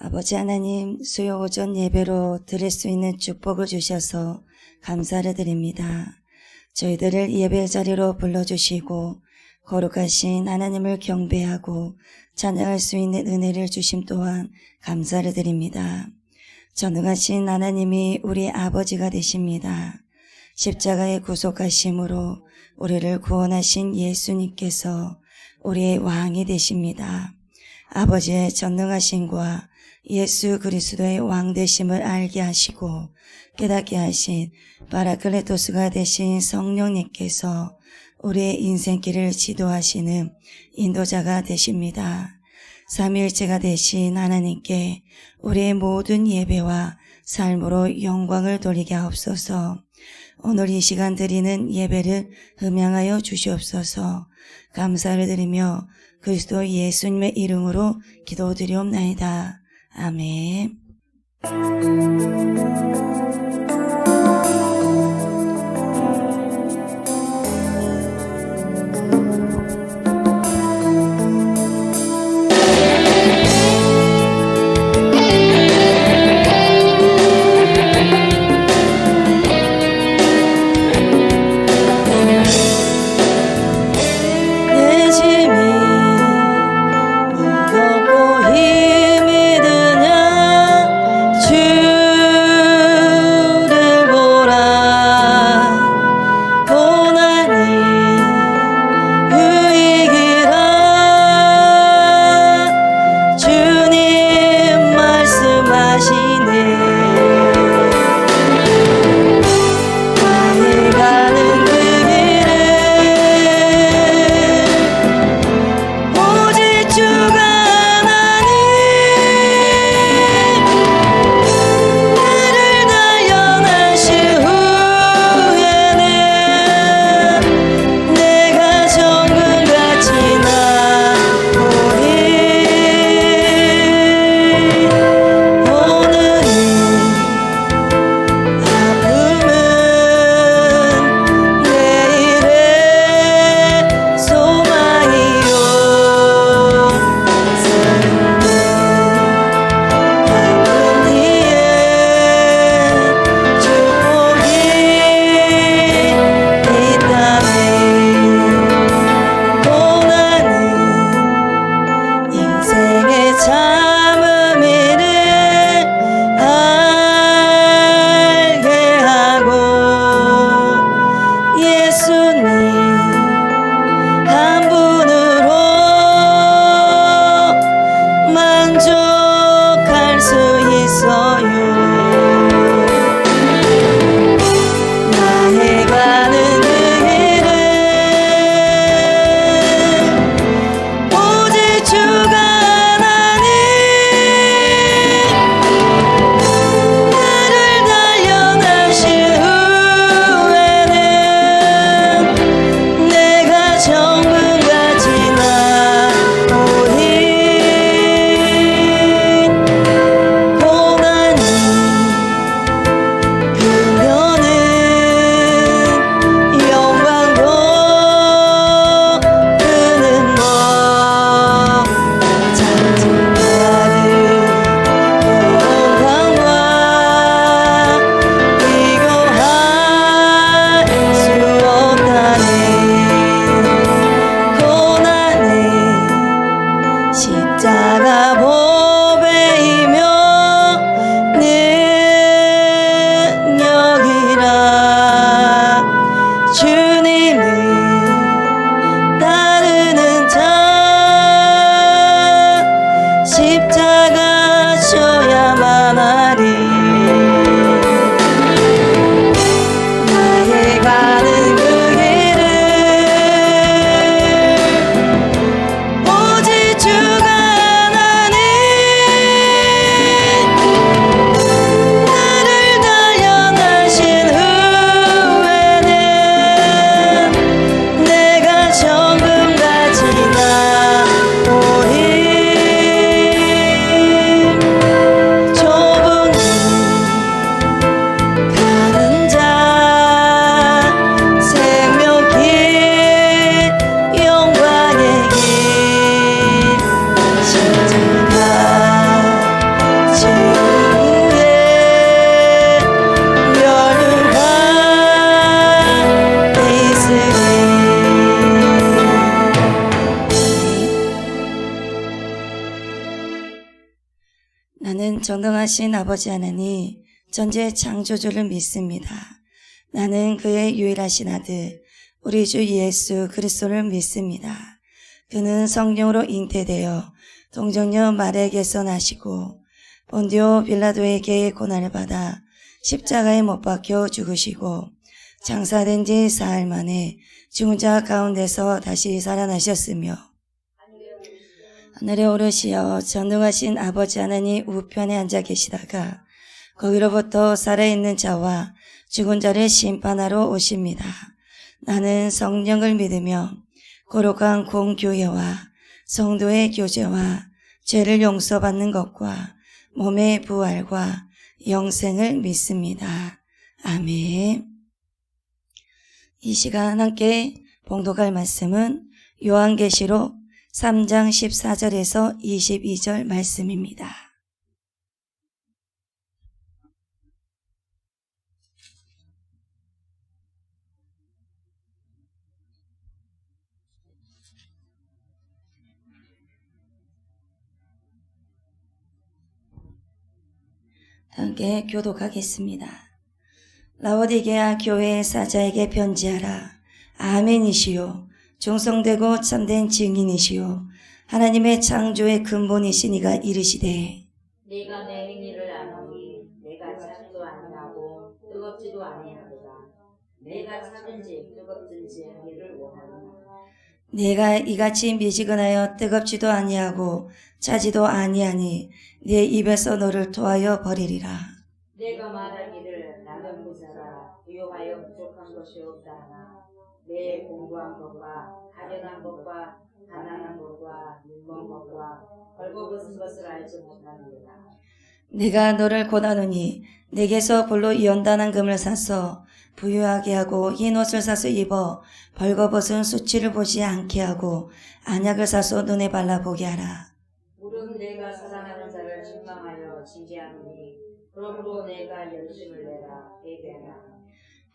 아버지 하나님, 수요 오전 예배로 드릴 수 있는 축복을 주셔서 감사를 드립니다. 저희들을 예배 자리로 불러주시고 거룩하신 하나님을 경배하고 찬양할 수 있는 은혜를 주심 또한 감사를 드립니다. 전능하신 하나님이 우리 아버지가 되십니다. 십자가의 구속하심으로 우리를 구원하신 예수님께서 우리의 왕이 되십니다. 아버지의 전능하심과 예수 그리스도의 왕 되심을 알게 하시고 깨닫게 하신 바라클레토스가 되신 성령님께서 우리의 인생길을 지도하시는 인도자가 되십니다. 삼위일체가 되신 하나님께 우리의 모든 예배와 삶으로 영광을 돌리게 하옵소서. 오늘 이 시간 드리는 예배를 흠양하여 주시옵소서. 감사를 드리며 그리스도 예수님의 이름으로 기도드리옵나이다. 아멘. 나는 전능하신 아버지 하나님 전지의 창조주를 믿습니다. 나는 그의 유일하신 아들 우리 주 예수 그리스도를 믿습니다. 그는 성령으로 잉태되어 동정녀 마리아에게서 나시고 본디오 빌라도에게 고난을 받아 십자가에 못 박혀 죽으시고 장사된 지 사흘 만에 죽은 자 가운데서 다시 살아나셨으며 하늘에 오르시어 전능하신 아버지 하나님 우편에 앉아 계시다가 거기로부터 살아있는 자와 죽은 자를 심판하러 오십니다. 나는 성령을 믿으며 거룩한 공교회와 성도의 교제와 죄를 용서받는 것과 몸의 부활과 영생을 믿습니다. 아멘. 이 시간 함께 봉독할 말씀은 요한계시록 3장 14절에서 22절 말씀입니다. 함께 교독하겠습니다. 라오디게아 교회의 사자에게 편지하라. 아멘이시요 충성되고 참된 증인이시요 하나님의 창조의 근본이시니가 이르시되 네가 내 행위를 아노니 내가 찾지도 아니하고 뜨겁지도 아니하리라. 내가 찾은지 뜨겁든지 하기를 원하노라. 내가 이같이 미지근하여 뜨겁지도 아니하고 차지도 아니하니 네 입에서 너를 토하여 버리리라. 내가 말하기를 나는 부자라 부요하여 부족한 것이 없다 하나 내 공부한 것과 가련한 것과 가난한 것과 눈먼 것과 벌거벗은 것을 알지 못하느니라. 내가 너를 고나노니 내게서 불로 연단한 금을 사서 부유하게 하고 흰 옷을 사서 입어 벌거벗은 수치를 보지 않게 하고 안약을 사서 눈에 발라보게 하라. 무릇 내가 사랑하는 자를 책망하여 징계하노니 그러므로 내가 열심을 내라 회개하라.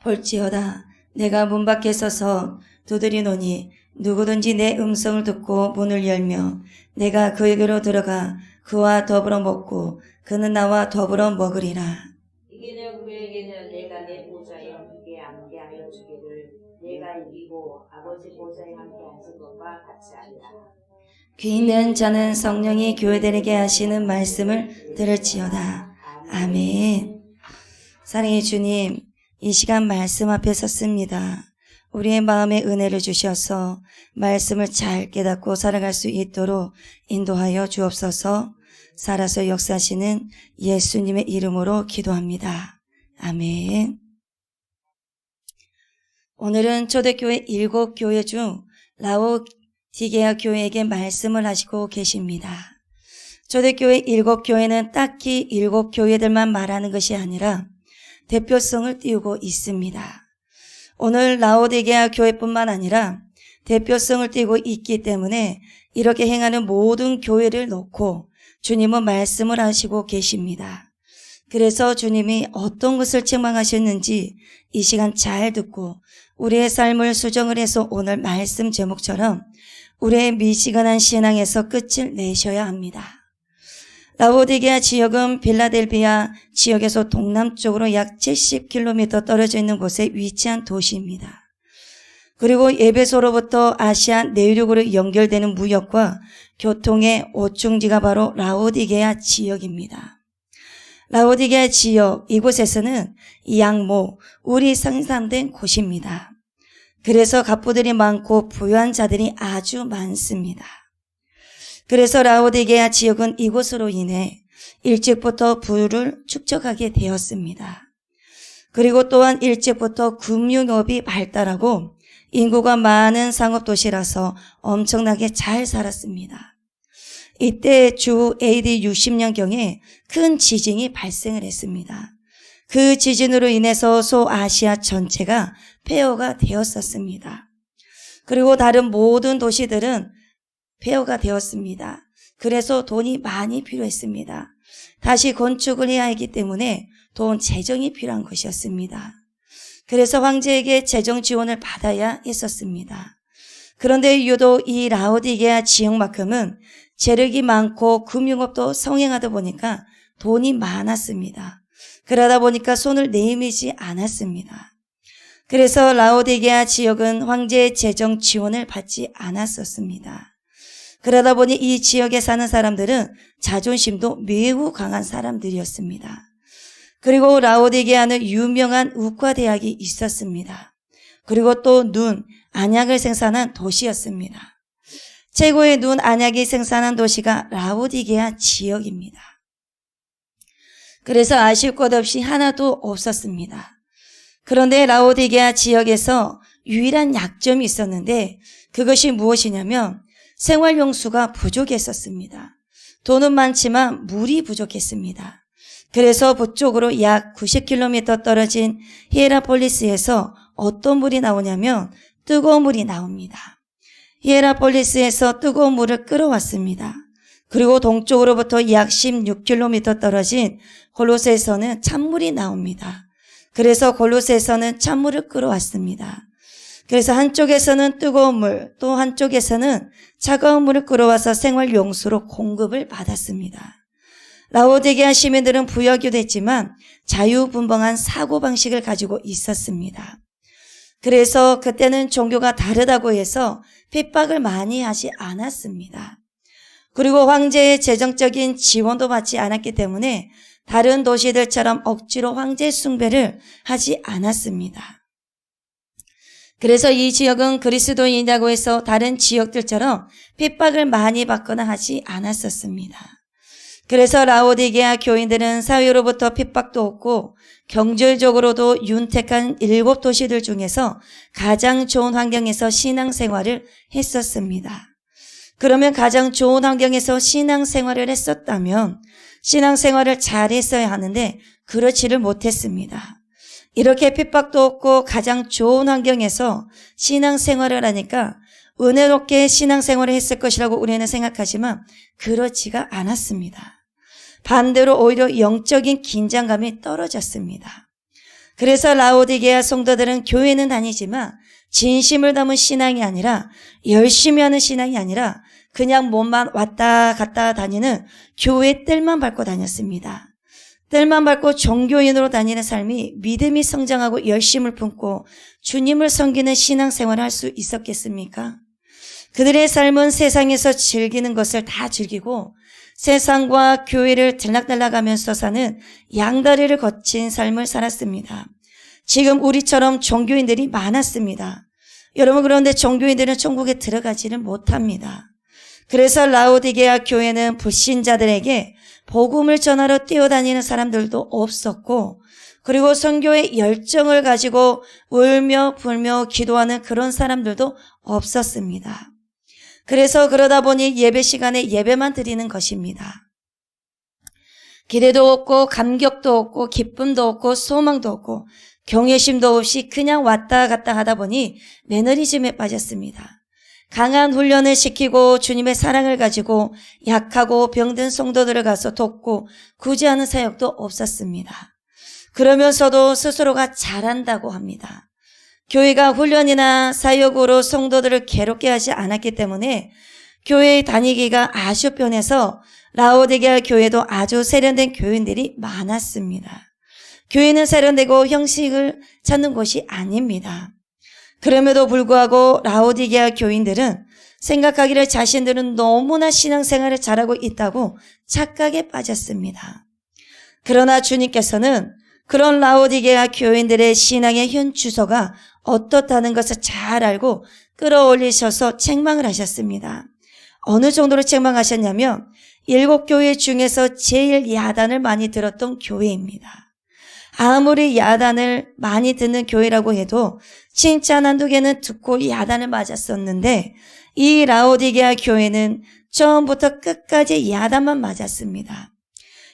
볼지어다 내가 문 밖에 서서 두드리노니 누구든지 내 음성을 듣고 문을 열며 내가 그에게로 들어가 그와 더불어 먹고 그는 나와 더불어 먹으리라. 이기는 그에게는 내가 내 보좌에 함께 앉게 하여 주기를 내가 이기고 아버지 보좌에 함께 앉은 것과 같이 하리라. 귀 있는 자는 성령이 교회들에게 하시는 말씀을 들을지어다. 아멘. 사랑의 주님, 이 시간 말씀 앞에 섰습니다. 우리의 마음에 은혜를 주셔서 말씀을 잘 깨닫고 살아갈 수 있도록 인도하여 주옵소서. 살아서 역사하시는 예수님의 이름으로 기도합니다. 아멘. 오늘은 초대교회 7교회 중 라오디게아 교회에게 말씀을 하시고 계십니다. 초대교회 7교회는 딱히 7교회들만 말하는 것이 아니라 대표성을 띄우고 있습니다. 오늘 라오디게아 교회뿐만 아니라 대표성을 띄우고 있기 때문에 이렇게 행하는 모든 교회를 놓고 주님은 말씀을 하시고 계십니다. 그래서 주님이 어떤 것을 책망하셨는지 이 시간 잘 듣고 우리의 삶을 수정을 해서 오늘 말씀 제목처럼 우리의 미시간한 신앙에서 끝을 내셔야 합니다. 라오디게아 지역은 빌라델비아 지역에서 동남쪽으로 약 70km 떨어져 있는 곳에 위치한 도시입니다. 그리고 에베소로부터 아시아 내륙으로 연결되는 무역과 교통의 오충지가 바로 라오디게아 지역입니다. 라오디게아 지역 이곳에서는 양모, 울이 생산된 곳입니다. 그래서 갑부들이 많고 부유한 자들이 아주 많습니다. 그래서 라오디게아 지역은 이곳으로 인해 일찍부터 부를 축적하게 되었습니다. 그리고 또한 일찍부터 금융업이 발달하고 인구가 많은 상업도시라서 엄청나게 잘 살았습니다. 이때 주 AD 60년경에 큰 지진이 발생을 했습니다. 그 지진으로 인해서 소아시아 전체가 폐허가 되었었습니다. 그리고 다른 모든 도시들은 폐허가 되었습니다. 그래서 돈이 많이 필요했습니다. 다시 건축을 해야 하기 때문에 돈 재정이 필요한 것이었습니다. 그래서 황제에게 재정 지원을 받아야 했었습니다. 그런데 유독 이 라오디게아 지역만큼은 재력이 많고 금융업도 성행하다 보니까 돈이 많았습니다. 그러다 보니까 손을 내밀지 않았습니다. 그래서 라오디게아 지역은 황제의 재정 지원을 받지 않았었습니다. 그러다 보니 이 지역에 사는 사람들은 자존심도 매우 강한 사람들이었습니다. 그리고 라오디게아는 유명한 의과대학이 있었습니다. 그리고 또 눈, 안약을 생산한 도시였습니다. 최고의 눈, 안약이 생산한 도시가 라오디게아 지역입니다. 그래서 아실 것 없이 하나도 없었습니다. 그런데 라오디게아 지역에서 유일한 약점이 있었는데 그것이 무엇이냐면 생활용수가 부족했었습니다. 돈은 많지만 물이 부족했습니다. 그래서 북쪽으로 약 90km 떨어진 히에라폴리스에서 어떤 물이 나오냐면 뜨거운 물이 나옵니다. 히에라폴리스에서 뜨거운 물을 끌어왔습니다. 그리고 동쪽으로부터 약 16km 떨어진 골로새에서는 찬물이 나옵니다. 그래서 골로새에서는 찬물을 끌어왔습니다. 그래서 한쪽에서는 뜨거운 물, 또 한쪽에서는 차가운 물을 끌어와서 생활용수로 공급을 받았습니다. 라오디게아 시민들은 부여하기도 했지만 자유분방한 사고방식을 가지고 있었습니다. 그래서 그때는 종교가 다르다고 해서 핍박을 많이 하지 않았습니다. 그리고 황제의 재정적인 지원도 받지 않았기 때문에 다른 도시들처럼 억지로 황제 숭배를 하지 않았습니다. 그래서 이 지역은 그리스도인이라고 해서 다른 지역들처럼 핍박을 많이 받거나 하지 않았었습니다. 그래서 라오디게아 교인들은 사회로부터 핍박도 없고 경제적으로도 윤택한 7도시들 중에서 가장 좋은 환경에서 신앙생활을 했었습니다. 그러면 가장 좋은 환경에서 신앙생활을 했었다면 신앙생활을 잘했어야 하는데 그렇지를 못했습니다. 이렇게 핍박도 없고 가장 좋은 환경에서 신앙생활을 하니까 은혜롭게 신앙생활을 했을 것이라고 우리는 생각하지만 그렇지가 않았습니다. 반대로 오히려 영적인 긴장감이 떨어졌습니다. 그래서 라오디게아 성도들은 교회는 다니지만 진심을 담은 신앙이 아니라 열심히 하는 신앙이 아니라 그냥 몸만 왔다 갔다 다니는 교회 뜰만 밟고 다녔습니다. 뜰만 밟고 종교인으로 다니는 삶이 믿음이 성장하고 열심을 품고 주님을 섬기는 신앙생활을 할 수 있었겠습니까? 그들의 삶은 세상에서 즐기는 것을 다 즐기고 세상과 교회를 들락날락하면서 사는 양다리를 거친 삶을 살았습니다. 지금 우리처럼 종교인들이 많았습니다. 여러분, 그런데 종교인들은 천국에 들어가지를 못합니다. 그래서 라오디게아 교회는 불신자들에게 복음을 전하러 뛰어다니는 사람들도 없었고, 그리고 선교의 열정을 가지고 울며 불며 기도하는 그런 사람들도 없었습니다. 그래서 그러다 보니 예배 시간에 예배만 드리는 것입니다. 기대도 없고 감격도 없고 기쁨도 없고 소망도 없고 경외심도 없이 그냥 왔다 갔다 하다 보니 매너리즘에 빠졌습니다. 강한 훈련을 시키고 주님의 사랑을 가지고 약하고 병든 성도들을 가서 돕고 구제하는 사역도 없었습니다. 그러면서도 스스로가 잘한다고 합니다. 교회가 훈련이나 사역으로 성도들을 괴롭게 하지 않았기 때문에 교회에 다니기가 아주 편해서 라오디게아 교회도 아주 세련된 교인들이 많았습니다. 교회는 세련되고 형식을 찾는 곳이 아닙니다. 그럼에도 불구하고 라오디게아 교인들은 생각하기를 자신들은 너무나 신앙생활을 잘하고 있다고 착각에 빠졌습니다. 그러나 주님께서는 그런 라오디게아 교인들의 신앙의 현 주소가 어떻다는 것을 잘 알고 끌어올리셔서 책망을 하셨습니다. 어느 정도로 책망하셨냐면 7교회 중에서 제일 야단을 많이 들었던 교회입니다. 아무리 야단을 많이 듣는 교회라고 해도 칭찬 한두 개는 듣고 야단을 맞았었는데 이 라오디게아 교회는 처음부터 끝까지 야단만 맞았습니다.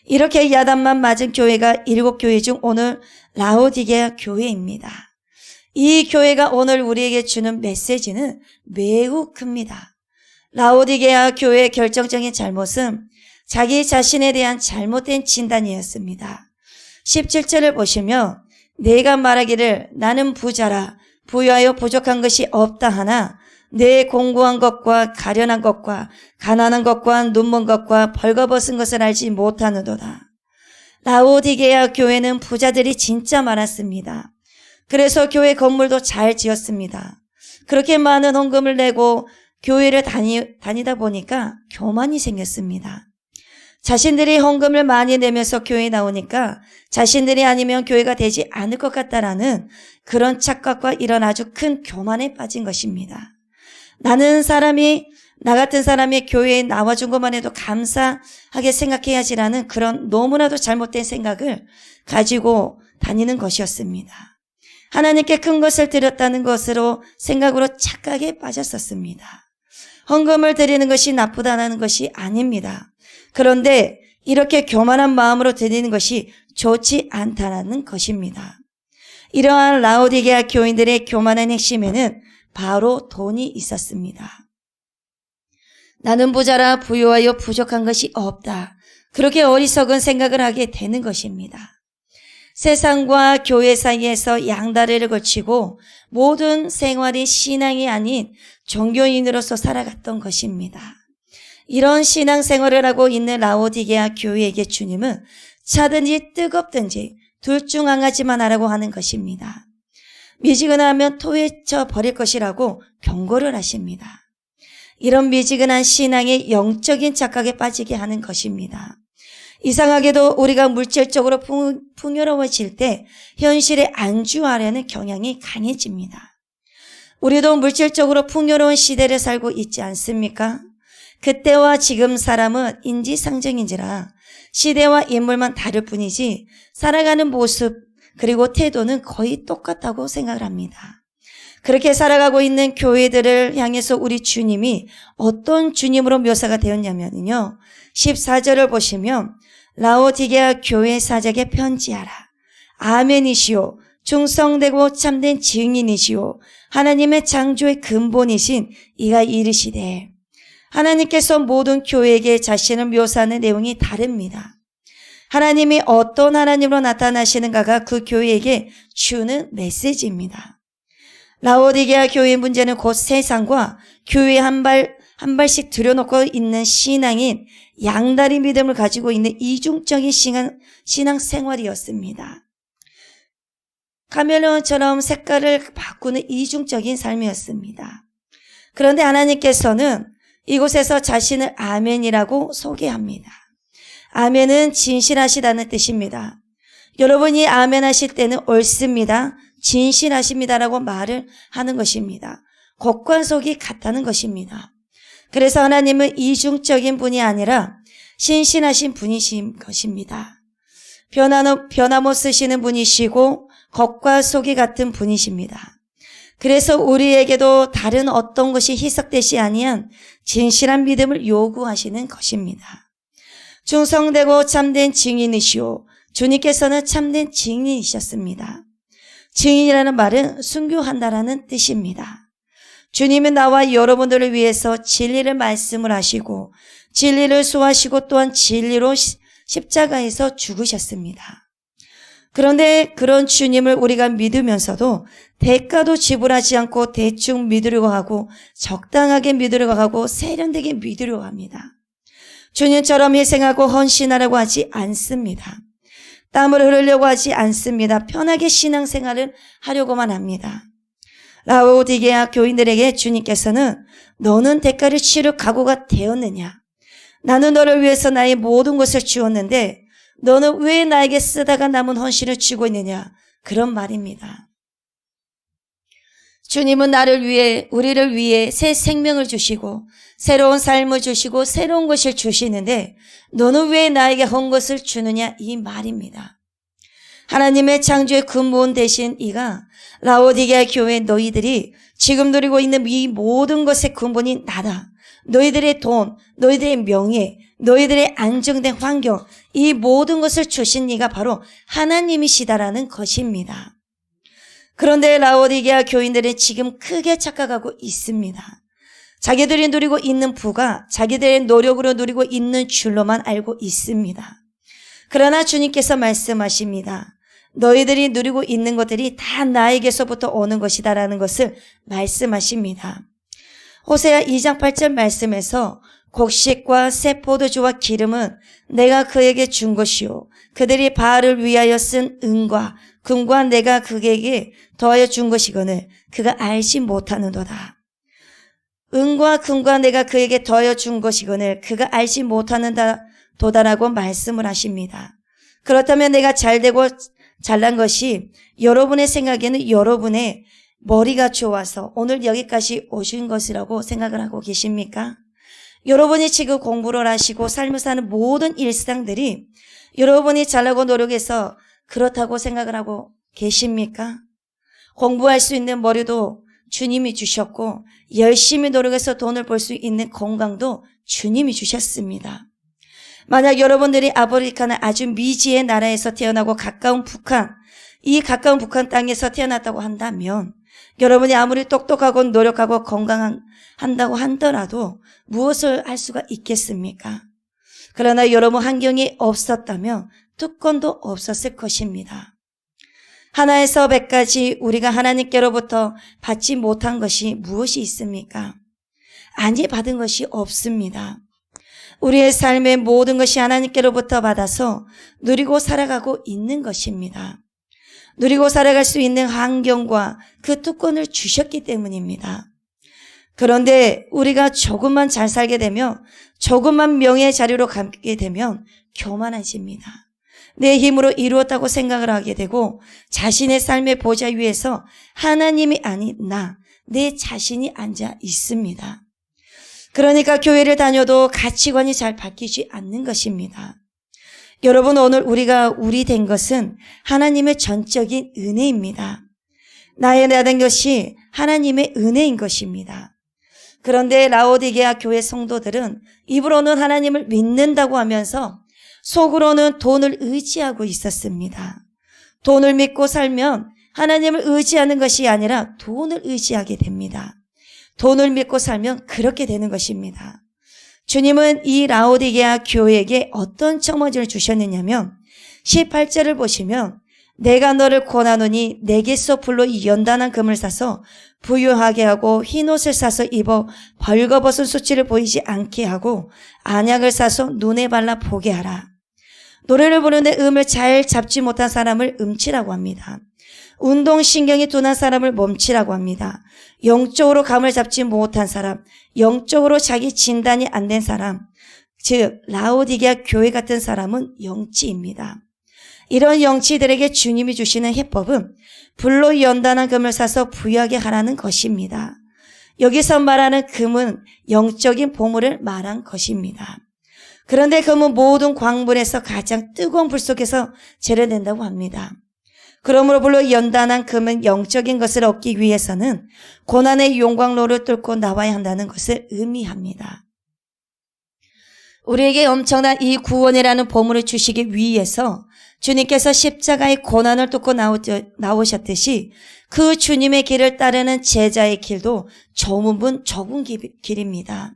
이렇게 야단만 맞은 교회가 7교회 중 오늘 라오디게아 교회입니다. 이 교회가 오늘 우리에게 주는 메시지는 매우 큽니다. 라오디게아 교회의 결정적인 잘못은 자기 자신에 대한 잘못된 진단이었습니다. 17절을 보시면 내가 말하기를 나는 부자라 부유하여 부족한 것이 없다 하나 내 공고한 것과 가련한 것과 가난한 것과 눈먼 것과 벌거벗은 것을 알지 못하는도다. 라오디게아 교회는 부자들이 진짜 많았습니다. 그래서 교회 건물도 잘 지었습니다. 그렇게 많은 헌금을 내고 교회를 다니다 보니까 교만이 생겼습니다. 자신들이 헌금을 많이 내면서 교회에 나오니까 자신들이 아니면 교회가 되지 않을 것 같다라는 그런 착각과 이런 아주 큰 교만에 빠진 것입니다. 나 같은 사람이 교회에 나와준 것만 해도 감사하게 생각해야지라는 그런 너무나도 잘못된 생각을 가지고 다니는 것이었습니다. 하나님께 큰 것을 드렸다는 것으로 생각으로 착각에 빠졌었습니다. 헌금을 드리는 것이 나쁘다는 것이 아닙니다. 그런데 이렇게 교만한 마음으로 드리는 것이 좋지 않다는 것입니다. 이러한 라오디게아 교인들의 교만한 핵심에는 바로 돈이 있었습니다. 나는 부자라 부유하여 부족한 것이 없다. 그렇게 어리석은 생각을 하게 되는 것입니다. 세상과 교회 사이에서 양다리를 걸치고 모든 생활이 신앙이 아닌 종교인으로서 살아갔던 것입니다. 이런 신앙생활을 하고 있는 라오디게아 교회에게 주님은 차든지 뜨겁든지 둘 중 한 가지만 하라고 하는 것입니다. 미지근하면 토해쳐 버릴 것이라고 경고를 하십니다. 이런 미지근한 신앙의 영적인 착각에 빠지게 하는 것입니다. 이상하게도 우리가 물질적으로 풍요로워질 때 현실에 안주하려는 경향이 강해집니다. 우리도 물질적으로 풍요로운 시대를 살고 있지 않습니까? 그때와 지금 사람은 인지상정인지라 시대와 인물만 다를 뿐이지 살아가는 모습 그리고 태도는 거의 똑같다고 생각을 합니다. 그렇게 살아가고 있는 교회들을 향해서 우리 주님이 어떤 주님으로 묘사가 되었냐면요. 14절을 보시면 라오디게아 교회 사적에 편지하라. 아멘이시오. 충성되고 참된 증인이시오. 하나님의 창조의 근본이신 이가 이르시되 하나님께서 모든 교회에게 자신을 묘사하는 내용이 다릅니다. 하나님이 어떤 하나님으로 나타나시는가가 그 교회에게 주는 메시지입니다. 라오디게아 교회의 문제는 곧 세상과 교회에 한 발씩 들여놓고 있는 신앙인 양다리 믿음을 가지고 있는 이중적인 신앙 생활이었습니다. 카멜레온처럼 색깔을 바꾸는 이중적인 삶이었습니다. 그런데 하나님께서는 이곳에서 자신을 아멘이라고 소개합니다. 아멘은 진실하시다는 뜻입니다. 여러분이 아멘 하실 때는 옳습니다. 진실하십니다라고 말을 하는 것입니다. 겉과 속이 같다는 것입니다. 그래서 하나님은 이중적인 분이 아니라 신실하신 분이신 것입니다. 변함없 쓰시는 분이시고 겉과 속이 같은 분이십니다. 그래서 우리에게도 다른 어떤 것이 희석되지 아니한 진실한 믿음을 요구하시는 것입니다. 충성되고 참된 증인이시오. 주님께서는 참된 증인이셨습니다. 증인이라는 말은 순교한다라는 뜻입니다. 주님은 나와 여러분들을 위해서 진리를 말씀을 하시고 진리를 수하시고 또한 진리로 십자가에서 죽으셨습니다. 그런데 그런 주님을 우리가 믿으면서도 대가도 지불하지 않고 대충 믿으려고 하고 적당하게 믿으려고 하고 세련되게 믿으려고 합니다. 주님처럼 희생하고 헌신하려고 하지 않습니다. 땀을 흘리려고 하지 않습니다. 편하게 신앙생활을 하려고만 합니다. 라오디게아 교인들에게 주님께서는 너는 대가를 치를 각오가 되었느냐? 나는 너를 위해서 나의 모든 것을 주었는데 너는 왜 나에게 쓰다가 남은 헌신을 주고 있느냐? 그런 말입니다. 주님은 나를 위해 우리를 위해 새 생명을 주시고 새로운 삶을 주시고 새로운 것을 주시는데 너는 왜 나에게 헌 것을 주느냐? 이 말입니다. 하나님의 창조의 근본 되신 이가 라오디게아 교회 너희들이 지금 누리고 있는 이 모든 것의 근본이 나다. 너희들의 돈, 너희들의 명예, 너희들의 안정된 환경, 이 모든 것을 주신 이가 바로 하나님이시다라는 것입니다. 그런데 라오디게아 교인들은 지금 크게 착각하고 있습니다. 자기들이 누리고 있는 부가 자기들의 노력으로 누리고 있는 줄로만 알고 있습니다. 그러나 주님께서 말씀하십니다. 너희들이 누리고 있는 것들이 다 나에게서부터 오는 것이다라는 것을 말씀하십니다. 호세아 2장 8절 말씀에서 곡식과 새 포도주와 기름은 내가 그에게 준 것이요 그들이 바알을 위하여 쓴 은과 금과 내가 그에게 더하여 준 것이거늘 그가 알지 못하는도다. 은과 금과 내가 그에게 더하여 준 것이거늘 그가 알지 못하는도다라고 말씀을 하십니다. 그렇다면 내가 잘되고 잘난 것이 여러분의 생각에는 여러분의 머리가 좋아서 오늘 여기까지 오신 것이라고 생각을 하고 계십니까? 여러분이 지금 공부를 하시고 삶을 사는 모든 일상들이 여러분이 잘나고 노력해서 그렇다고 생각을 하고 계십니까? 공부할 수 있는 머리도 주님이 주셨고 열심히 노력해서 돈을 벌 수 있는 건강도 주님이 주셨습니다. 만약 여러분들이 아프리카나 아주 미지의 나라에서 태어나고 가까운 북한, 이 가까운 북한 땅에서 태어났다고 한다면 여러분이 아무리 똑똑하고 노력하고 건강한다고 하더라도 무엇을 할 수가 있겠습니까? 그러나 여러분 환경이 없었다면 특권도 없었을 것입니다. 하나에서 100까지 우리가 하나님께로부터 받지 못한 것이 무엇이 있습니까? 아니 받은 것이 없습니다. 우리의 삶의 모든 것이 하나님께로부터 받아서 누리고 살아가고 있는 것입니다. 누리고 살아갈 수 있는 환경과 그 특권을 주셨기 때문입니다. 그런데 우리가 조금만 잘 살게 되면 조금만 명예의 자리로 가게 되면 교만해집니다. 내 힘으로 이루었다고 생각을 하게 되고 자신의 삶의 보좌 위에서 하나님이 아닌 내 자신이 앉아 있습니다. 그러니까 교회를 다녀도 가치관이 잘 바뀌지 않는 것입니다. 여러분 오늘 우리가 우리 된 것은 하나님의 전적인 은혜입니다. 나의 나 된 것이 하나님의 은혜인 것입니다. 그런데 라오디게아 교회 성도들은 입으로는 하나님을 믿는다고 하면서 속으로는 돈을 의지하고 있었습니다. 돈을 믿고 살면 하나님을 의지하는 것이 아니라 돈을 의지하게 됩니다. 돈을 믿고 살면 그렇게 되는 것입니다. 주님은 이 라오디게아 교회에게 어떤 청원을 주셨느냐면 18절을 보시면 내가 너를 권하노니 내게서 불로 연단한 금을 사서 부유하게 하고 흰옷을 사서 입어 벌거벗은 수치를 보이지 않게 하고 안약을 사서 눈에 발라 보게 하라. 노래를 부르는데 음을 잘 잡지 못한 사람을 음치라고 합니다. 운동신경이 둔한 사람을 몸치라고 합니다. 영적으로 감을 잡지 못한 사람, 영적으로 자기 진단이 안 된 사람, 즉 라오디게아 교회 같은 사람은 영치입니다. 이런 영치들에게 주님이 주시는 해법은 불로 연단한 금을 사서 부유하게 하라는 것입니다. 여기서 말하는 금은 영적인 보물을 말한 것입니다. 그런데 금은 모든 광물에서 가장 뜨거운 불 속에서 재련된다고 합니다. 그러므로 불로 연단한 금은 영적인 것을 얻기 위해서는 고난의 용광로를 뚫고 나와야 한다는 것을 의미합니다. 우리에게 엄청난 이 구원이라는 보물을 주시기 위해서 주님께서 십자가의 고난을 뚫고 나오셨듯이 그 주님의 길을 따르는 제자의 길도 좁은 길입니다.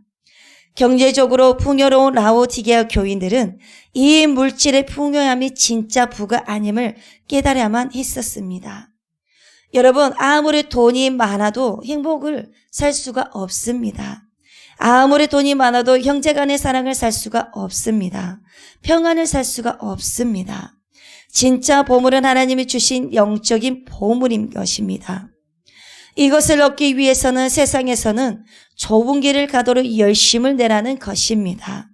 경제적으로 풍요로운 라오디게아 교인들은 이 물질의 풍요함이 진짜 부가 아님을 깨달아야만 했었습니다. 여러분 아무리 돈이 많아도 행복을 살 수가 없습니다. 아무리 돈이 많아도 형제간의 사랑을 살 수가 없습니다. 평안을 살 수가 없습니다. 진짜 보물은 하나님이 주신 영적인 보물인 것입니다. 이것을 얻기 위해서는 세상에서는 좁은 길을 가도록 열심을 내라는 것입니다.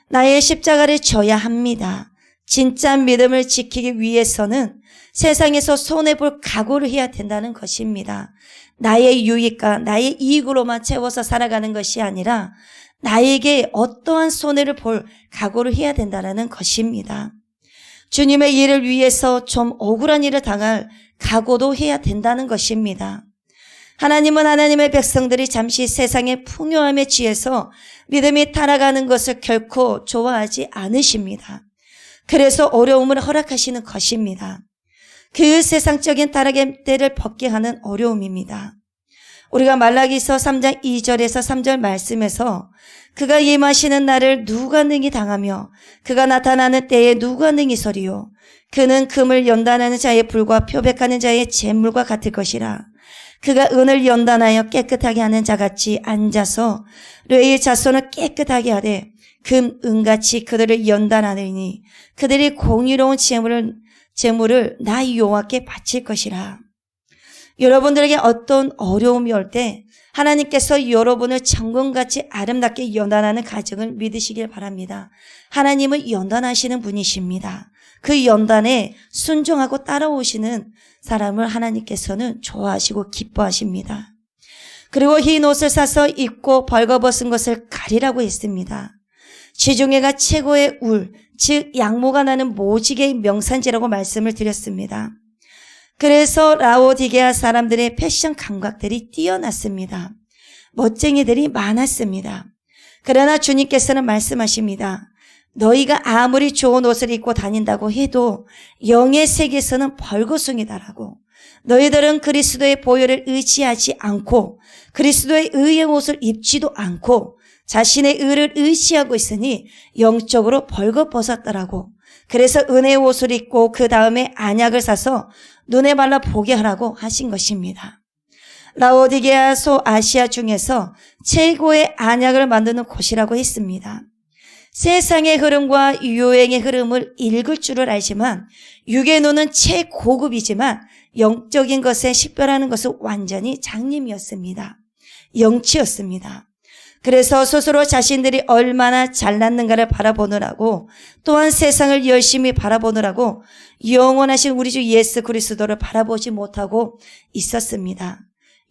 나의 십자가를 져야 합니다. 진짜 믿음을 지키기 위해서는 세상에서 손해볼 각오를 해야 된다는 것입니다. 나의 유익과 나의 이익으로만 채워서 살아가는 것이 아니라 나에게 어떠한 손해를 볼 각오를 해야 된다는 것입니다. 주님의 일을 위해서 좀 억울한 일을 당할 각오도 해야 된다는 것입니다. 하나님은 하나님의 백성들이 잠시 세상의 풍요함에 취해서 믿음이 타락하는 것을 결코 좋아하지 않으십니다. 그래서 어려움을 허락하시는 것입니다. 그 세상적인 타락의 때를 벗게 하는 어려움입니다. 우리가 말라기서 3장 2절에서 3절 말씀에서 그가 임하시는 날을 누가 능히 당하며 그가 나타나는 때에 누가 능히 서리요. 그는 금을 연단하는 자의 불과 표백하는 자의 재물과 같을 것이라. 그가 은을 연단하여 깨끗하게 하는 자같이 앉아서 뢰의 자손을 깨끗하게 하되 금, 은같이 그들을 연단하느니 그들이 공의로운 제물을 나 여호와께 바칠 것이라. 여러분들에게 어떤 어려움이 올 때 하나님께서 여러분을 천금같이 아름답게 연단하는 가정을 믿으시길 바랍니다. 하나님은 연단하시는 분이십니다. 그 연단에 순종하고 따라오시는 사람을 하나님께서는 좋아하시고 기뻐하십니다. 그리고 흰 옷을 사서 입고 벌거벗은 것을 가리라고 했습니다. 지중해가 최고의 울, 즉 양모가 나는 모지게의 명산지라고 말씀을 드렸습니다. 그래서 라오디게아 사람들의 패션 감각들이 뛰어났습니다. 멋쟁이들이 많았습니다. 그러나 주님께서는 말씀하십니다. 너희가 아무리 좋은 옷을 입고 다닌다고 해도 영의 세계에서는 벌거숭이다라고. 너희들은 그리스도의 보혈을 의지하지 않고 그리스도의 의의 옷을 입지도 않고 자신의 의를 의지하고 있으니 영적으로 벌거벗었더라고. 그래서 은혜의 옷을 입고 그 다음에 안약을 사서 눈에 발라 보게 하라고 하신 것입니다. 라오디게아 소아시아 중에서 최고의 안약을 만드는 곳이라고 했습니다. 세상의 흐름과 유행의 흐름을 읽을 줄을 알지만 육의 눈은 최고급이지만 영적인 것에 식별하는 것은 완전히 장님이었습니다. 영치였습니다. 그래서 스스로 자신들이 얼마나 잘났는가를 바라보느라고 또한 세상을 열심히 바라보느라고 영원하신 우리 주 예수 그리스도를 바라보지 못하고 있었습니다.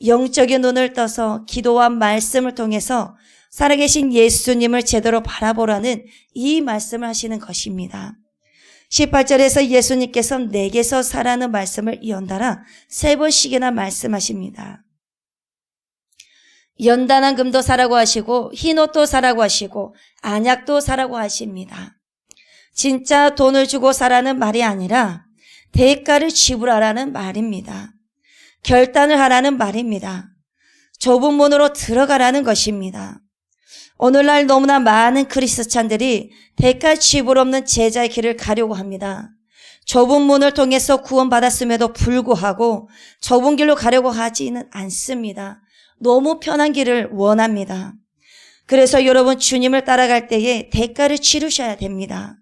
영적인 눈을 떠서 기도와 말씀을 통해서 살아계신 예수님을 제대로 바라보라는 이 말씀을 하시는 것입니다. 18절에서 예수님께서 내게서 사라는 말씀을 연달아 3번씩이나 말씀하십니다. 연단한 금도 사라고 하시고 흰옷도 사라고 하시고 안약도 사라고 하십니다. 진짜 돈을 주고 사라는 말이 아니라 대가를 지불하라는 말입니다. 결단을 하라는 말입니다. 좁은 문으로 들어가라는 것입니다. 오늘날 너무나 많은 그리스찬들이 대가 지불 없는 제자의 길을 가려고 합니다. 좁은 문을 통해서 구원받았음에도 불구하고 좁은 길로 가려고 하지는 않습니다. 너무 편한 길을 원합니다. 그래서 여러분 주님을 따라갈 때에 대가를 치르셔야 됩니다.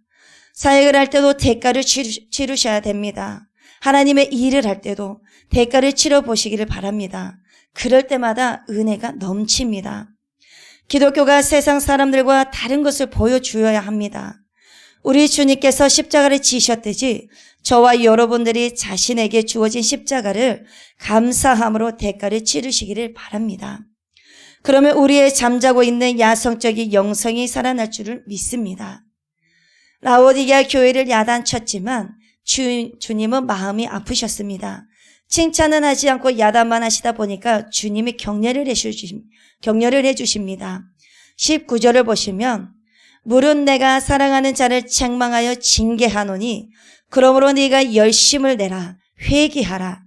사역을 할 때도 대가를 치르셔야 됩니다. 하나님의 일을 할 때도 대가를 치러 보시기를 바랍니다. 그럴 때마다 은혜가 넘칩니다. 기독교가 세상 사람들과 다른 것을 보여주어야 합니다. 우리 주님께서 십자가를 지셨듯이 저와 여러분들이 자신에게 주어진 십자가를 감사함으로 대가를 치르시기를 바랍니다. 그러면 우리의 잠자고 있는 야성적인 영성이 살아날 줄을 믿습니다. 라오디게아 교회를 야단쳤지만 주님은 마음이 아프셨습니다. 칭찬은 하지 않고 야단만 하시다 보니까 주님이 격려를 해주십니다. 19절을 보시면 물은 내가 사랑하는 자를 책망하여 징계하노니 그러므로 네가 열심을 내라 회개하라.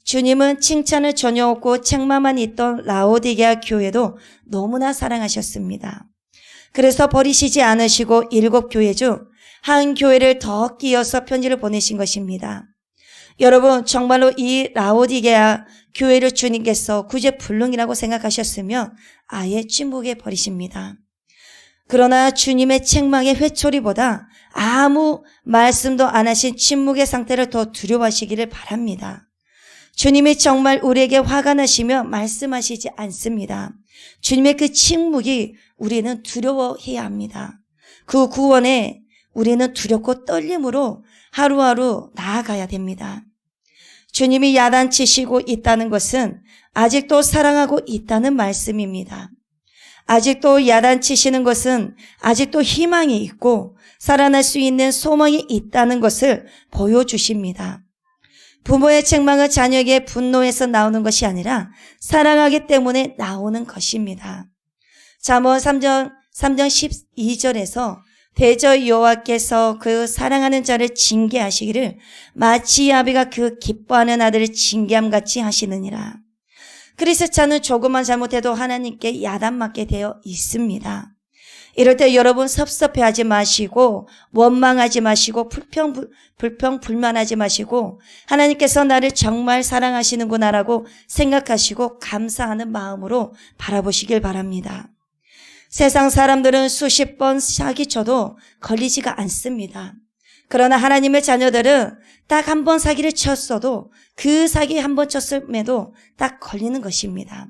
주님은 칭찬을 전혀 없고 책망만 있던 라오디게아 교회도 너무나 사랑하셨습니다. 그래서 버리시지 않으시고 7교회 중 한 교회를 더 끼워서 편지를 보내신 것입니다. 여러분 정말로 이 라오디게아 교회를 주님께서 구제불능이라고 생각하셨으면 아예 침묵해 버리십니다. 그러나 주님의 책망의 회초리보다 아무 말씀도 안 하신 침묵의 상태를 더 두려워하시기를 바랍니다. 주님이 정말 우리에게 화가 나시며 말씀하시지 않습니다. 주님의 그 침묵이 우리는 두려워해야 합니다. 그 구원에 우리는 두렵고 떨림으로 하루하루 나아가야 됩니다. 주님이 야단치시고 있다는 것은 아직도 사랑하고 있다는 말씀입니다. 아직도 야단치시는 것은 아직도 희망이 있고 살아날 수 있는 소망이 있다는 것을 보여주십니다. 부모의 책망은 자녀에게 분노해서 나오는 것이 아니라 사랑하기 때문에 나오는 것입니다. 잠언 3장 12절에서 대저 여호와께서 그 사랑하는 자를 징계하시기를 마치 아비가 그 기뻐하는 아들을 징계함같이 하시느니라. 그리스찬은 조금만 잘못해도 하나님께 야단맞게 되어 있습니다. 이럴 때 여러분 섭섭해하지 마시고 원망하지 마시고 불평불만하지 마시고 하나님께서 나를 정말 사랑하시는구나라고 생각하시고 감사하는 마음으로 바라보시길 바랍니다. 세상 사람들은 수십 번 사기쳐도 걸리지가 않습니다. 그러나 하나님의 자녀들은 딱 한 번 사기를 쳤어도 그 사기 한 번 쳤음에도 딱 걸리는 것입니다.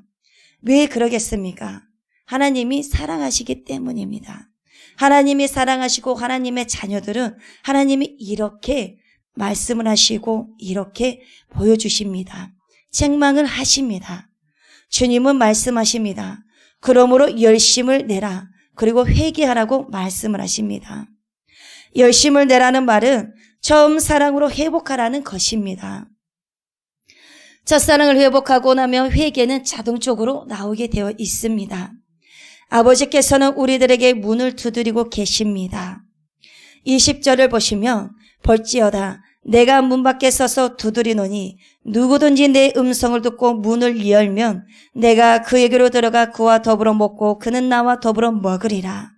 왜 그러겠습니까? 하나님이 사랑하시기 때문입니다. 하나님이 사랑하시고 하나님의 자녀들은 하나님이 이렇게 말씀을 하시고 이렇게 보여주십니다. 책망을 하십니다. 주님은 말씀하십니다. 그러므로 열심을 내라. 그리고 회개하라고 말씀을 하십니다. 열심을 내라는 말은 처음 사랑으로 회복하라는 것입니다. 첫사랑을 회복하고 나면 회개는 자동적으로 나오게 되어 있습니다. 아버지께서는 우리들에게 문을 두드리고 계십니다. 20절을 보시면 볼지어다 내가 문 밖에 서서 두드리노니 누구든지 내 음성을 듣고 문을 열면 내가 그에게로 들어가 그와 더불어 먹고 그는 나와 더불어 먹으리라.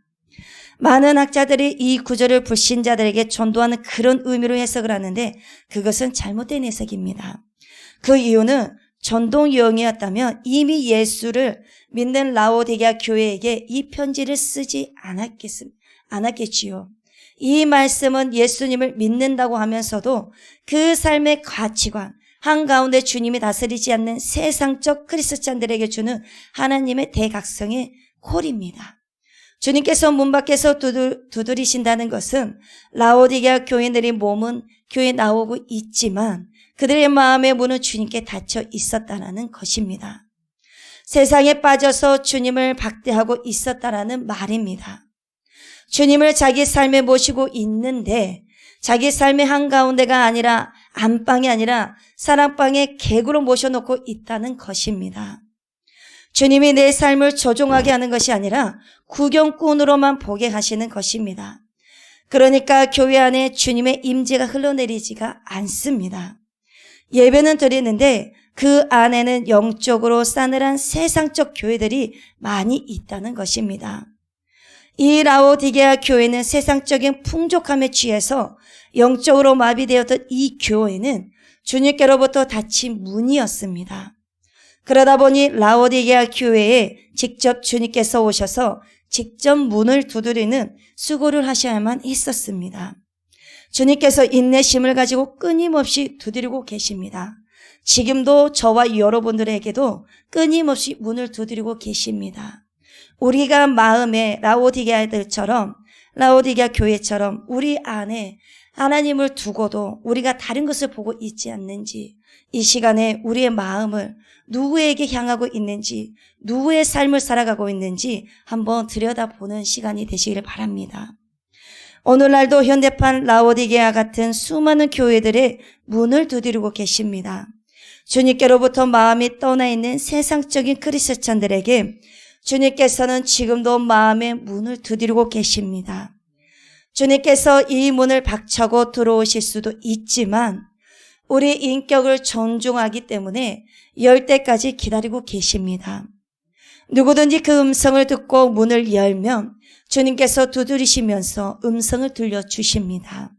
많은 학자들이 이 구절을 불신자들에게 전도하는 그런 의미로 해석을 하는데 그것은 잘못된 해석입니다. 그 이유는 전도 유형이었다면 이미 예수를 믿는 라오디게아 교회에게 이 편지를 쓰지 않았겠지요. 이 말씀은 예수님을 믿는다고 하면서도 그 삶의 가치관, 한가운데 주님이 다스리지 않는 세상적 크리스찬들에게 주는 하나님의 대각성의 콜입니다. 주님께서 문 밖에서 두드리신다는 것은 라오디게아 교인들의 몸은 교회에 나오고 있지만 그들의 마음의 문은 주님께 닫혀 있었다는 것입니다. 세상에 빠져서 주님을 박대하고 있었다라는 말입니다. 주님을 자기 삶에 모시고 있는데 자기 삶의 한가운데가 아니라 안방이 아니라 사랑방에 객으로 모셔놓고 있다는 것입니다. 주님이 내 삶을 조종하게 하는 것이 아니라 구경꾼으로만 보게 하시는 것입니다. 그러니까 교회 안에 주님의 임재가 흘러내리지가 않습니다. 예배는 드리는데 그 안에는 영적으로 싸늘한 세상적 교회들이 많이 있다는 것입니다. 이 라오디게아 교회는 세상적인 풍족함에 취해서 영적으로 마비되었던 이 교회는 주님께로부터 닫힌 문이었습니다. 그러다 보니 라오디게아 교회에 직접 주님께서 오셔서 직접 문을 두드리는 수고를 하셔야만 했었습니다. 주님께서 인내심을 가지고 끊임없이 두드리고 계십니다. 지금도 저와 여러분들에게도 끊임없이 문을 두드리고 계십니다. 우리가 마음에 라오디게아들처럼 라오디게아 교회처럼 우리 안에 하나님을 두고도 우리가 다른 것을 보고 있지 않는지, 이 시간에 우리의 마음을 누구에게 향하고 있는지, 누구의 삶을 살아가고 있는지 한번 들여다보는 시간이 되시기를 바랍니다. 오늘날도 현대판 라오디게아 같은 수많은 교회들의 문을 두드리고 계십니다. 주님께로부터 마음이 떠나 있는 세상적인 크리스찬들에게 주님께서는 지금도 마음의 문을 두드리고 계십니다. 주님께서 이 문을 박차고 들어오실 수도 있지만 우리 인격을 존중하기 때문에 열 때까지 기다리고 계십니다. 누구든지 그 음성을 듣고 문을 열면 주님께서 두드리시면서 음성을 들려주십니다.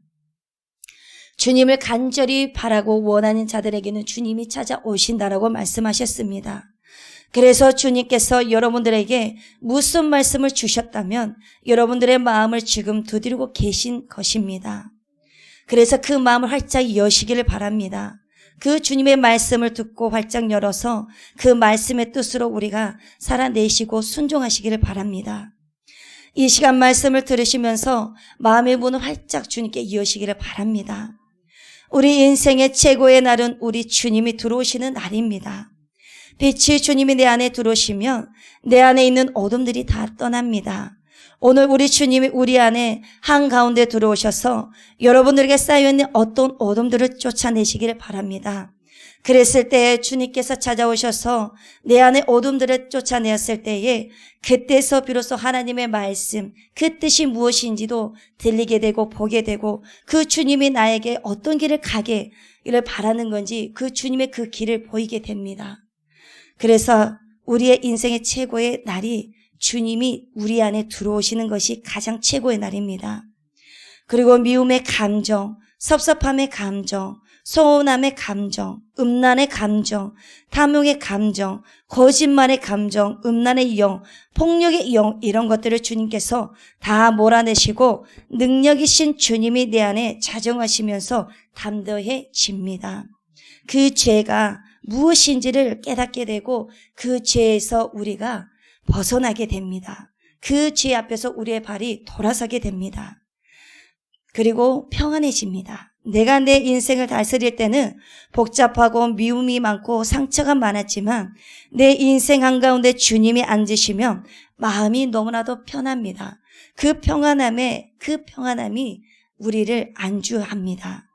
주님을 간절히 바라고 원하는 자들에게는 주님이 찾아오신다라고 말씀하셨습니다. 그래서 주님께서 여러분들에게 무슨 말씀을 주셨다면 여러분들의 마음을 지금 두드리고 계신 것입니다. 그래서 그 마음을 활짝 여시기를 바랍니다. 그 주님의 말씀을 듣고 활짝 열어서 그 말씀의 뜻으로 우리가 살아내시고 순종하시기를 바랍니다. 이 시간 말씀을 들으시면서 마음의 문을 활짝 주님께 여시기를 바랍니다. 우리 인생의 최고의 날은 우리 주님이 들어오시는 날입니다. 빛이 주님이 내 안에 들어오시면 내 안에 있는 어둠들이 다 떠납니다. 오늘 우리 주님이 우리 안에 한가운데 들어오셔서 여러분들에게 쌓여있는 어떤 어둠들을 쫓아내시기를 바랍니다. 그랬을 때 주님께서 찾아오셔서 내 안에 어둠들을 쫓아내었을 때에 그때서 비로소 하나님의 말씀, 그 뜻이 무엇인지도 들리게 되고 보게 되고 그 주님이 나에게 어떤 길을 가기를 바라는 건지 그 주님의 그 길을 보이게 됩니다. 그래서 우리의 인생의 최고의 날이 주님이 우리 안에 들어오시는 것이 가장 최고의 날입니다. 그리고 미움의 감정, 섭섭함의 감정, 서운함의 감정, 음란의 감정, 탐욕의 감정, 거짓말의 감정, 음란의 영, 폭력의 영, 이런 것들을 주님께서 다 몰아내시고 능력이신 주님이 내 안에 자정하시면서 담대해집니다. 그 죄가 무엇인지를 깨닫게 되고 그 죄에서 우리가 벗어나게 됩니다. 그 죄 앞에서 우리의 발이 돌아서게 됩니다. 그리고 평안해집니다. 내가 내 인생을 다스릴 때는 복잡하고 미움이 많고 상처가 많았지만 내 인생 한가운데 주님이 앉으시면 마음이 너무나도 편합니다. 그 평안함이 우리를 안주합니다.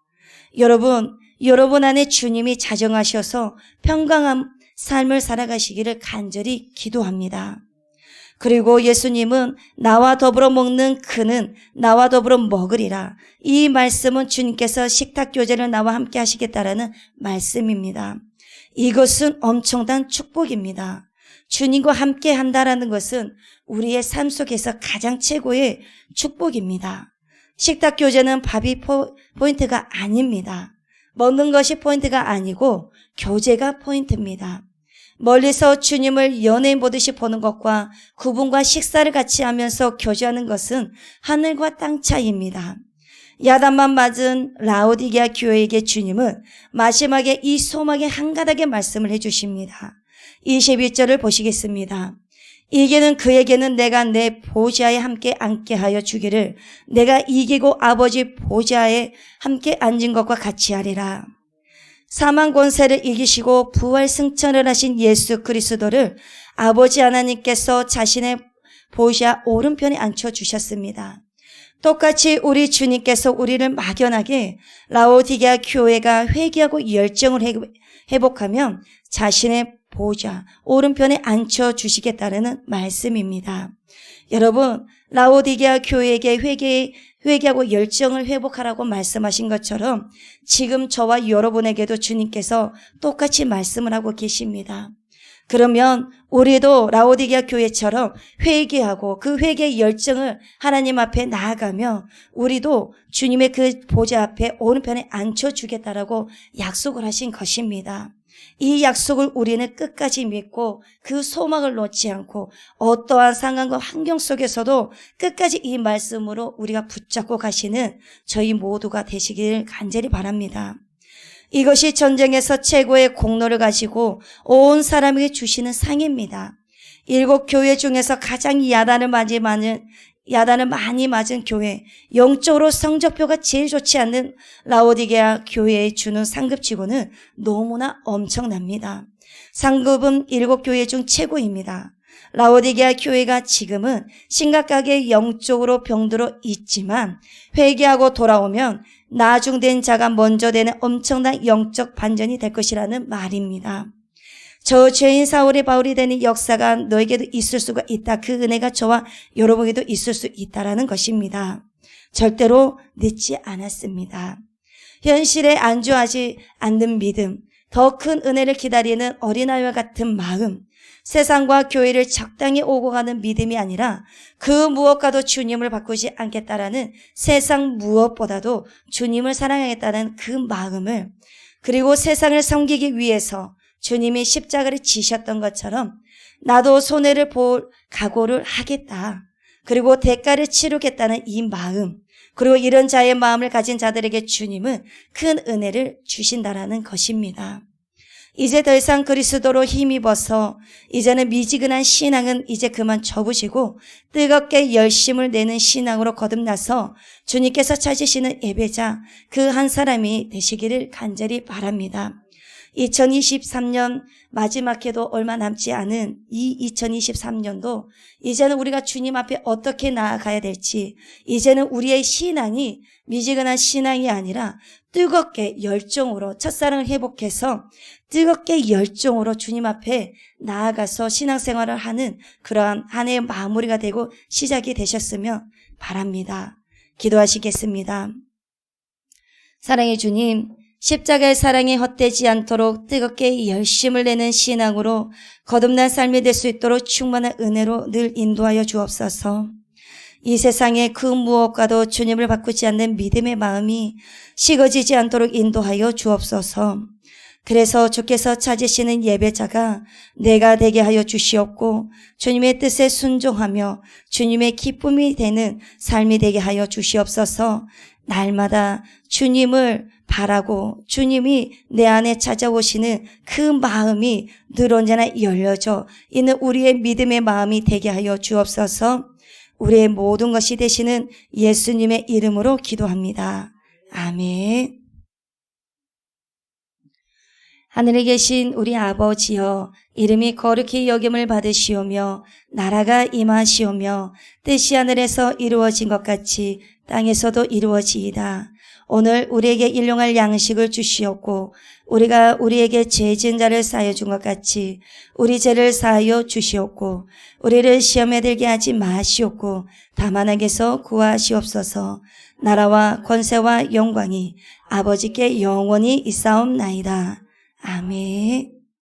여러분 안에 주님이 자정하셔서 평강한 삶을 살아가시기를 간절히 기도합니다. 그리고 예수님은 나와 더불어 먹는 그는 나와 더불어 먹으리라. 이 말씀은 주님께서 식탁교제를 나와 함께 하시겠다라는 말씀입니다. 이것은 엄청난 축복입니다. 주님과 함께 한다라는 것은 우리의 삶 속에서 가장 최고의 축복입니다. 식탁교제는 밥이 포인트가 아닙니다. 먹는 것이 포인트가 아니고 교제가 포인트입니다. 멀리서 주님을 연예인 보듯이 보는 것과 그분과 식사를 같이 하면서 교제하는 것은 하늘과 땅 차이입니다. 야단만 맞은 라오디게아 교회에게 주님은 마지막에 이 소망의 한 가닥의 말씀을 해주십니다. 21절을 보시겠습니다. 이게는 그에게는 내가 내 보좌에 함께 앉게 하여 주기를 내가 이기고 아버지 보좌에 함께 앉은 것과 같이 하리라. 사망 권세를 이기시고 부활 승천을 하신 예수 그리스도를 아버지 하나님께서 자신의 보좌 오른편에 앉혀주셨습니다. 똑같이 우리 주님께서 우리를 막연하게 라오디게아 교회가 회개하고 열정을 회복하면 자신의 보좌 오른편에 앉혀주시겠다는 말씀입니다. 여러분, 라오디게아 교회에게 회개하고 열정을 회복하라고 말씀하신 것처럼 지금 저와 여러분에게도 주님께서 똑같이 말씀을 하고 계십니다. 그러면 우리도 라오디게아 교회처럼 회개하고 그 회개의 열정을 하나님 앞에 나아가며 우리도 주님의 그 보좌 앞에 오른편에 앉혀주겠다라고 약속을 하신 것입니다. 이 약속을 우리는 끝까지 믿고 그 소망을 놓지 않고 어떠한 상황과 환경 속에서도 끝까지 이 말씀으로 우리가 붙잡고 가시는 저희 모두가 되시길 간절히 바랍니다. 이것이 전쟁에서 최고의 공로를 가지고 온 사람에게 주시는 상입니다. 7 교회 중에서 가장 야단을 많이 맞은 교회, 영적으로 성적표가 제일 좋지 않는 라오디게아 교회에 주는 상급치고는 너무나 엄청납니다. 상급은 7 교회 중 최고입니다. 라오디게아 교회가 지금은 심각하게 영적으로 병들어 있지만 회개하고 돌아오면 나중된 자가 먼저 되는 엄청난 영적 반전이 될 것이라는 말입니다. 저 죄인 사울이 바울이 되는 역사가 너에게도 있을 수가 있다. 그 은혜가 저와 여러분에게도 있을 수 있다라는 것입니다. 절대로 늦지 않았습니다. 현실에 안주하지 않는 믿음, 더 큰 은혜를 기다리는 어린아이와 같은 마음, 세상과 교회를 적당히 오고 가는 믿음이 아니라 그 무엇과도 주님을 바꾸지 않겠다라는 세상 무엇보다도 주님을 사랑하겠다는 그 마음을, 그리고 세상을 섬기기 위해서 주님이 십자가를 지셨던 것처럼 나도 손해를 볼 각오를 하겠다. 그리고 대가를 치르겠다는 이 마음, 그리고 이런 자의 마음을 가진 자들에게 주님은 큰 은혜를 주신다라는 것입니다. 이제 더 이상 그리스도로 힘입어서 이제는 미지근한 신앙은 이제 그만 접으시고 뜨겁게 열심을 내는 신앙으로 거듭나서 주님께서 찾으시는 예배자 그 한 사람이 되시기를 간절히 바랍니다. 2023년 마지막 해도 얼마 남지 않은 이 2023년도 이제는 우리가 주님 앞에 어떻게 나아가야 될지, 이제는 우리의 신앙이 미지근한 신앙이 아니라 뜨겁게 열정으로 첫사랑을 회복해서 뜨겁게 열정으로 주님 앞에 나아가서 신앙생활을 하는 그러한 한 해의 마무리가 되고 시작이 되셨으면 바랍니다. 기도하시겠습니다. 사랑의 주님, 십자가의 사랑이 헛되지 않도록 뜨겁게 열심을 내는 신앙으로 거듭난 삶이 될 수 있도록 충만한 은혜로 늘 인도하여 주옵소서. 이 세상의 그 무엇과도 주님을 바꾸지 않는 믿음의 마음이 식어지지 않도록 인도하여 주옵소서. 그래서 주께서 찾으시는 예배자가 내가 되게 하여 주시옵고 주님의 뜻에 순종하며 주님의 기쁨이 되는 삶이 되게 하여 주시옵소서. 날마다 주님을 바라고 주님이 내 안에 찾아오시는 그 마음이 늘 언제나 열려져 있는 우리의 믿음의 마음이 되게 하여 주옵소서. 우리의 모든 것이 되시는 예수님의 이름으로 기도합니다. 아멘. 하늘에 계신 우리 아버지여, 이름이 거룩히 여김을 받으시오며 나라가 임하시오며 뜻이 하늘에서 이루어진 것 같이 땅에서도 이루어지이다. 오늘 우리에게 일용할 양식을 주시옵고 우리가 우리에게 죄 지은 자를 사하여 준 것 같이 우리 죄를 사하여 주시옵고 우리를 시험에 들게 하지 마시옵고 다만 악에서 구하시옵소서. 나라와 권세와 영광이 아버지께 영원히 있사옵나이다. 아멘.